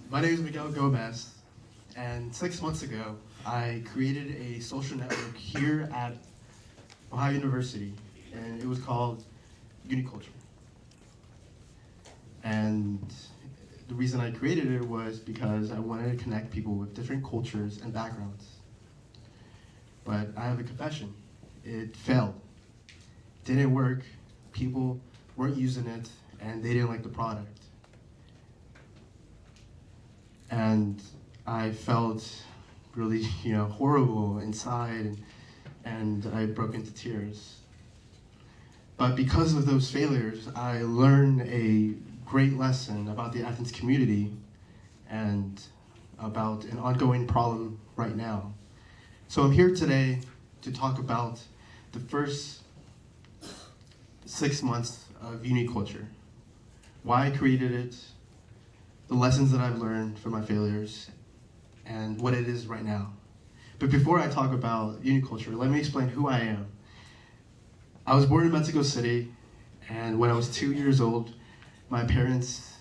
My name is Miguel Gomez, and 6 months ago, I created a social network here at Ohio University, and it was called Uniculture. And the reason I created it was because I wanted to connect people with different cultures and backgrounds. But I have a confession. It failed. Didn't work. People weren't using it, and they didn't like the product. And I felt really, horrible inside, and I broke into tears. But because of those failures, I learned a great lesson about the Athens community and about an ongoing problem right now. So I'm here today to talk about the first 6 months of Uniculture, why I created it, the lessons that I've learned from my failures, and what it is right now. But before I talk about Uniculture, let me explain who I am. I was born in Mexico City, and when I was 2 years old, my parents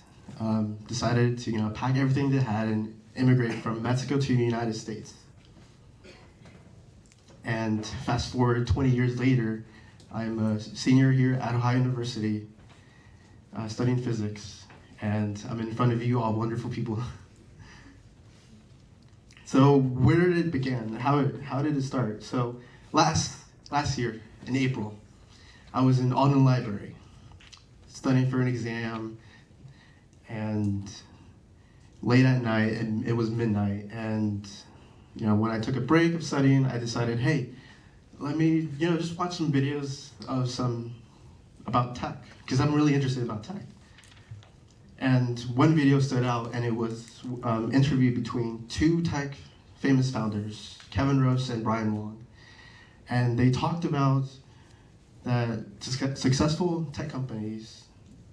decided to pack everything they had and immigrate from Mexico to the United States. And fast forward 20 years later, I'm a senior here at Ohio University, studying physics, and I'm in front of you all wonderful people. So where did it begin? How did it start? So last year in April, I was in Alden Library studying for an exam, and late at night, and it was midnight, and when I took a break of studying, I decided, hey, let me just watch some videos about tech, because I'm really interested about tech. And one video stood out, and it was an interview between two tech famous founders, Kevin Rose and Brian Wong. And they talked about that successful tech companies,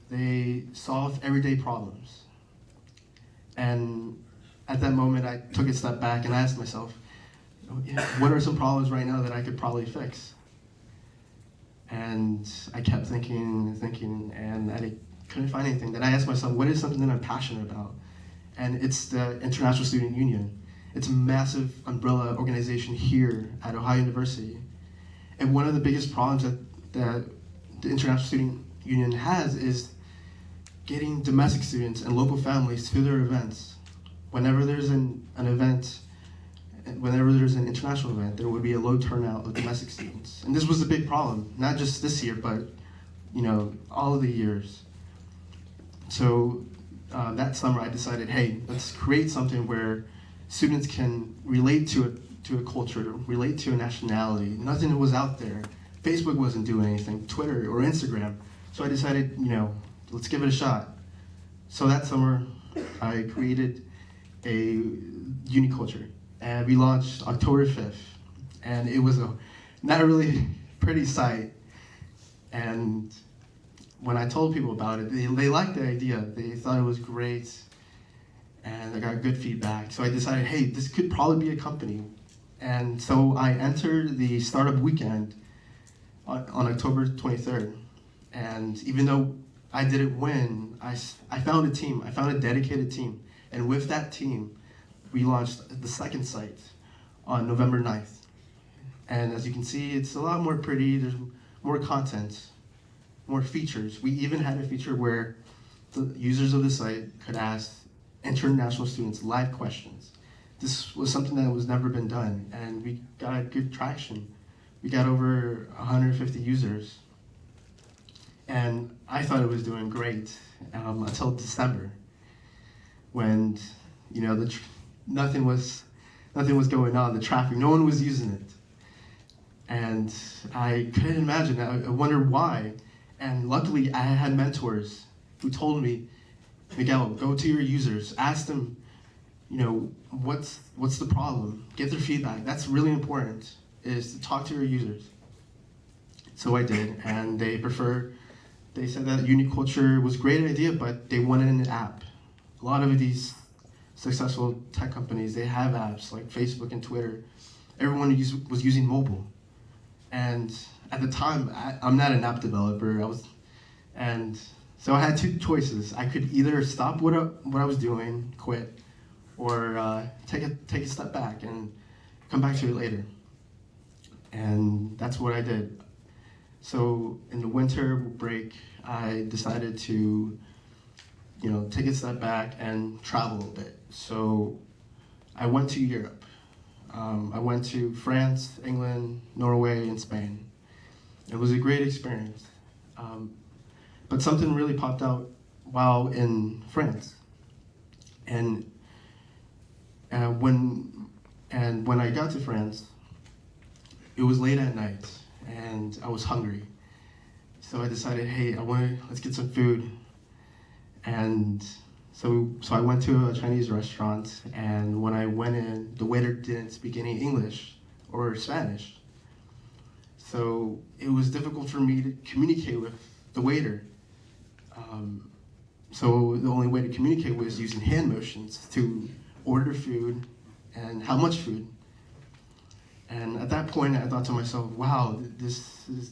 they solve everyday problems. And at that moment, I took a step back and asked myself, what are some problems right now that I could probably fix? And I kept thinking, and I couldn't find anything. Then I asked myself, what is something that I'm passionate about? And it's the International Student Union. It's a massive umbrella organization here at Ohio University. And one of the biggest problems that the International Student Union has is getting domestic students and local families to their events. Whenever there's an event, whenever there's an international event, there would be a low turnout of domestic students. And this was a big problem, not just this year, but all of the years. So that summer I decided, hey, let's create something where students can relate to a culture, relate to a nationality. Nothing was out there. Facebook wasn't doing anything, Twitter or Instagram. So I decided, let's give it a shot. So that summer I created a Uniculture, and we launched October 5th, and it was not a really pretty site. And when I told people about it, they liked the idea. They thought it was great, and I got good feedback. So I decided, hey, this could probably be a company. And so I entered the startup weekend on October 23rd. And even though I didn't win, I found a team. I found a dedicated team. And with that team, we launched the second site on November 9th. And as you can see, it's a lot more pretty. There's more content, more features. We even had a feature where the users of the site could ask international students live questions. This was something that was never been done, and we got good traction. We got over 150 users. And I thought it was doing great until December, when nothing was going on. The traffic, no one was using it, and I couldn't imagine. I wondered why. And luckily, I had mentors who told me, Miguel, go to your users, ask them, what's the problem? Get their feedback. That's really important, is to talk to your users. So I did, and they said that Uniculture was a great idea, but they wanted an app. A lot of these successful tech companies, they have apps like Facebook and Twitter. Everyone was using mobile. And at the time, I'm not an app developer. So I had two choices. I could either stop what I was doing, quit, or take a step back and come back to it later. And that's what I did. So in the winter break, I decided to, take a step back and travel a bit. So I went to Europe. I went to France, England, Norway, and Spain. It was a great experience. But something really popped out while in France. And when I got to France, it was late at night and I was hungry. So I decided, hey, let's get some food. And so I went to a Chinese restaurant, and when I went in, the waiter didn't speak any English or Spanish. So it was difficult for me to communicate with the waiter. So the only way to communicate was using hand motions to order food and how much food. And at that point, I thought to myself, wow, this is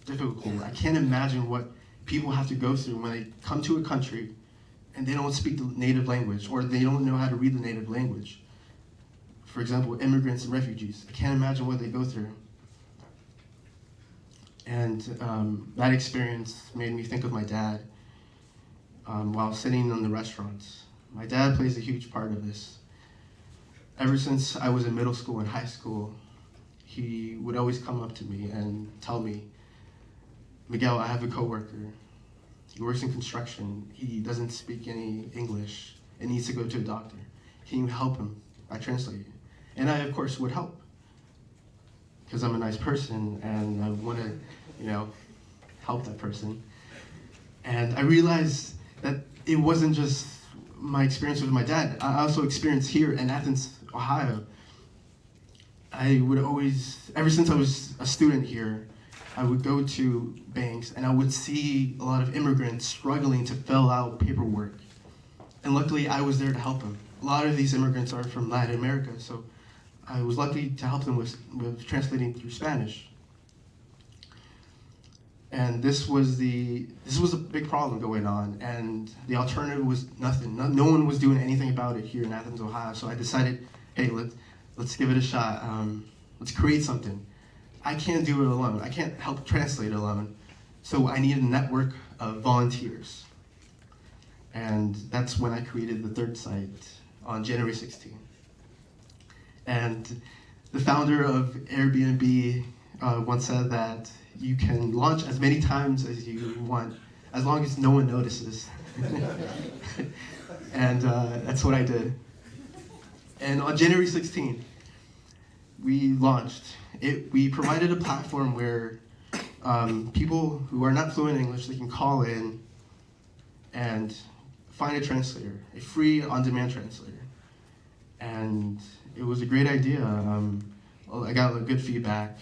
difficult. I can't imagine what people have to go through when they come to a country and they don't speak the native language, or they don't know how to read the native language. For example, immigrants and refugees. I can't imagine what they go through. And that experience made me think of my dad while sitting in the restaurants. My dad plays a huge part of this. Ever since I was in middle school and high school, he would always come up to me and tell me, Miguel, I have a coworker. He works in construction. He doesn't speak any English and needs to go to a doctor. Can you help him by translating? And I, of course, would help because I'm a nice person and I want to, help that person. And I realized that it wasn't just my experience with my dad. I also experienced here in Athens, Ohio. I would always, ever since I was a student here, I would go to banks and I would see a lot of immigrants struggling to fill out paperwork. And luckily I was there to help them. A lot of these immigrants are from Latin America, so I was lucky to help them with translating through Spanish. And this was a big problem going on, and the alternative was nothing. No one was doing anything about it here in Athens, Ohio. So I decided, hey, let's give it a shot. Let's create something. I can't do it alone. I can't help translate alone. So I need a network of volunteers. And that's when I created the third site on January 16th. And the founder of Airbnb once said that you can launch as many times as you want, as long as no one notices. And that's what I did. And on January 16th, we launched. We provided a platform where people who are not fluent in English, they can call in and find a translator, a free on-demand translator. And it was a great idea. I got good feedback.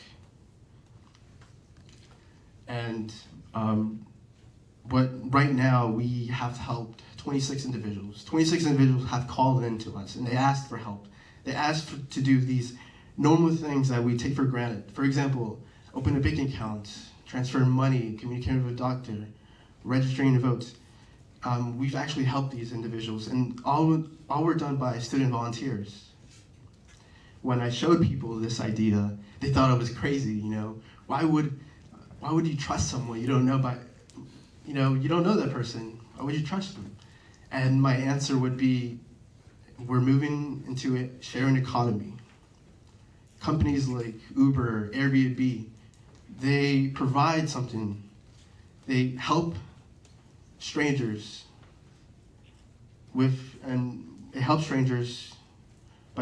And but right now we have helped 26 individuals. 26 individuals have called in to us and they asked for help. They asked to do these normal things that we take for granted. For example, open a bank account, transfer money, communicate with a doctor, registering to vote. We've actually helped these individuals, and all were done by student volunteers. When I showed people this idea, they thought I was crazy. Why would you trust someone you don't know you don't know that person? Why would you trust them? And my answer would be, we're moving into a sharing economy. Companies like Uber, Airbnb, they provide something. They help strangers by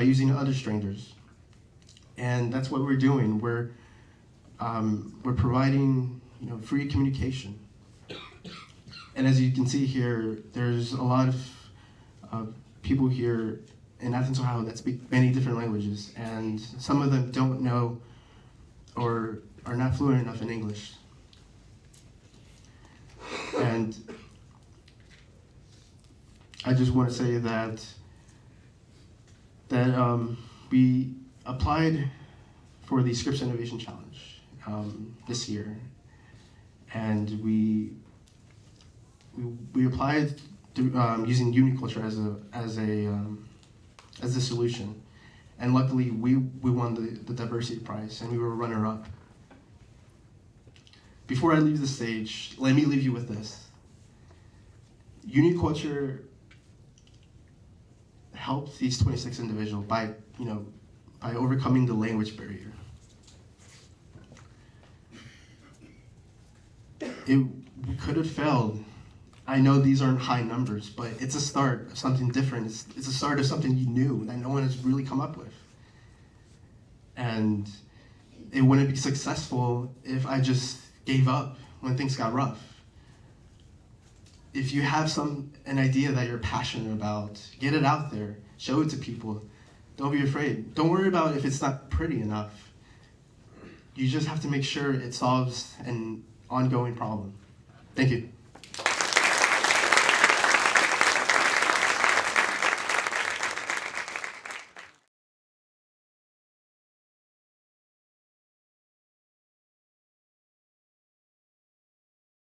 using other strangers. And that's what we're doing. We're providing free communication. And as you can see here, there's a lot of people here in Athens, Ohio that speak many different languages, and some of them don't know or are not fluent enough in English. And I just want to say that we applied for the Scripps Innovation Challenge this year, and we we applied using uniculture as a solution, and luckily we won the diversity prize and we were runner-up. Before I leave the stage, let me leave you with this. Uniculture helped these 26 individuals by overcoming the language barrier. We could have failed. I know these aren't high numbers, but it's a start of something different. It's a start of something new that no one has really come up with. And it wouldn't be successful if I just gave up when things got rough. If you have an idea that you're passionate about, get it out there, show it to people. Don't be afraid. Don't worry about if it's not pretty enough. You just have to make sure it solves an ongoing problem. Thank you.